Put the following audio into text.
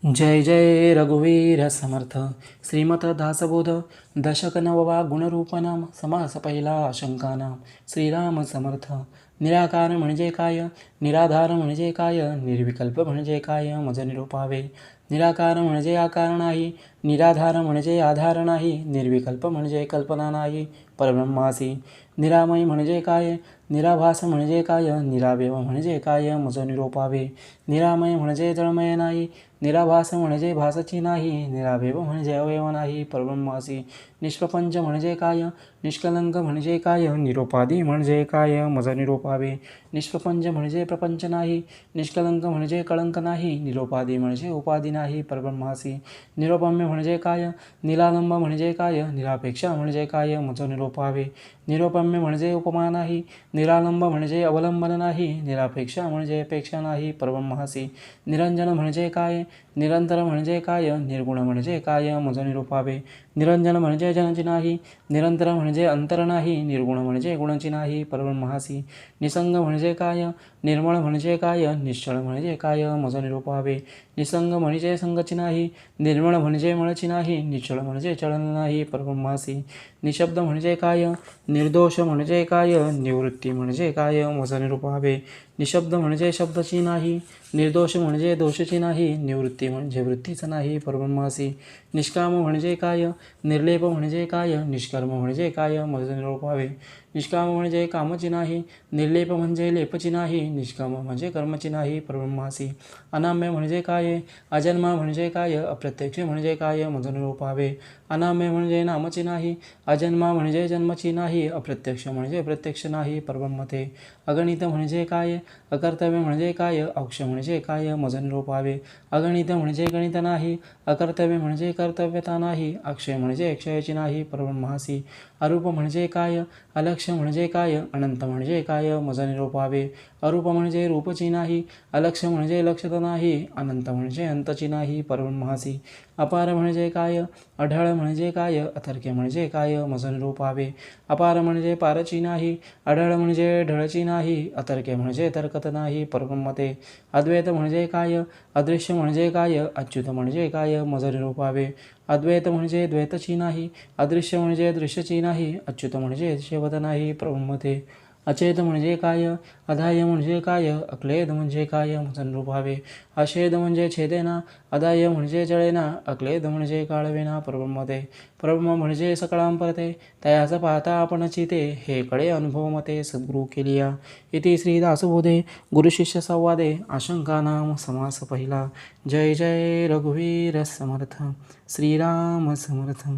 जय जय रघुवीर समर्थ. श्रीमत दासबोध दशक नववा गुणरूपनाम. समास पहिला शंकानाम. श्रीराम समर्थ. निराकार म्हणजे काय, निराधार म्हणजे काय, निर्विकल्प म्हणजे काय, मज निरूपावे. निराकार म्हणजे आकार नाही, निराधार म्हणजे आधार नाही, निर्विकल्प म्हणजे कल्पना नाही, परब्रह्मासी. निरामय म्हणजे काय, निराभास म्हणजे काय, निरावयव म्हणजे काय, मज निरूपावे. निरामय म्हणजे जळमय नाही, निराभास म्हणजे भासची नाही, निरावयव म्हणजे अवयव नाही, परब्रह्मासी. निष्प्रपंच म्हणजे काय, निष्कलंक म्हणजे काय, निरुपाधी म्हणजे काय, मज निरूपावे. निष्प्रपंच म्हणजे प्रपंच नाही, निष्कलंक म्हणजे कळंक नाही, निरुपाधी म्हणजे उपाधी नाही, परब्रह्मासी. निरुपम्य म्हणजे काय, निरालंब म्हणजे काय, निरापेक्ष म्हणजे काय, मज निरूपावे. निरुपम्य म्हणजे उपमा नाही, निरालंब म्हणजे अवलंबन नाही, निरापेक्ष म्हणजे अपेक्षा नाही, परब्रह्मासी. निरंजन म्हणजे काय, निरंतर म्हणजे काय, निर्गुण म्हणजे काय, मज निरूपावे. निरंजन म्हणजे जनची नाही, निरंतर म्हणजे अंतर नाही, निर्गुण म्हणजे गुणाची नाही, परब्रह्मासी. निसंग म्हणजे काय, निर्मळ म्हणजे काय, निश्चळ म्हणजे काय, मज निरूपावे. निसंग म्हणजे संगची नाही, निर्मळ म्हणजे मळची नाही, निश्चळ म्हणजे चलन नाही, परब्रह्मासी. निशब्द म्हणजे काय, निर्दोष म्हणजे काय, निवृत्ती म्हणजे काय, मज निरूपावे. निशब्द म्हणजे शब्दची नाही, निर्दोष म्हणजे दोषची नाही, निवृत्ती म्हणजे वृत्तीच नाही, परब्रह्मासी. निष्काम म्हणजे काय, निर्लेप म्हणजे काय, निष्कर्म म्हणजे काय, मज निरूपावे. निष्काम म्हणजे कामची नाही, निर्लेप म्हणजे लेपची नाही, निष्काम म्हणजे कर्मची नाही, परब्रह्मासी. अनाम्य म्हणजे काय, अजन्मा म्हणजे काय, अप्रत्यक्ष म्हणजे काय, मज निरूपावे. अनाम्य म्हणजे नामची नाही, अजन्मा म्हणजे जन्मची नाही, अप्रत्यक्ष म्हणजे प्रत्यक्ष नाही, परब्रह्मते. अगणित म्हणजे काय, अकर्तव्य म्हणजे काय, अक्ष म्हणजे काय, मज निरूपावे. अगणित म्हणजे गणित नाही, अकर्तव्य म्हणजे कर्तव्यता नाही, अक्षय म्हणजे क्षयाची नाही, परब्रह्मासी. अरूप म्हणजे काय, अलक्ष्य म्हणजे काय, अनंत म्हणजे काय, मज निरूपावे. अरूप म्हणजे रूपची नाही, अलक्ष्य म्हणजे लक्षता नाही, अनंत म्हणजे अंतची नाही, परब्रह्मासी. अपार म्हणजे काय, अढळ म्हणजे काय, अतर्क्य म्हणजे काय, मज निरूपावे. अपार म्हणजे पारची नाही, अढळ म्हणजे ढळची नाही, अतर्क्य म्हणजे तर्कत नाही, परब्रह्मते. अद्वैत म्हणजे काय, अदृश्य म्हणजे काय, अच्युत म्हणजे काय, मज निरूपावे. अद्वैत म्हणजे द्वैतची नाही, अदृश्य म्हणजे दृश्यची नाही, अच्युत म्हणजे शेवट नाही, परब्रह्मते. अचेत म्हणजे काय, अधाय म्हणजे काय, अक्लेद म्हणजे काय, मज निरूपावे. अछेद म्हणजे छेदेना, अधाय म्हणजे जळेना, अक्लेद म्हणजे काळवेना, परब्रह्मते. परब्रह्म म्हणजे सकळांपरते, तयास पाहता आपण चिते, हे कळे अनुभव मते, सद्गुरु केलिया. इति श्री दासबोधे गुरुशिष्य संवादे आशंकानाम. समास पहिला. जय जय रघुवीर समर्थ. श्रीराम समर्थ.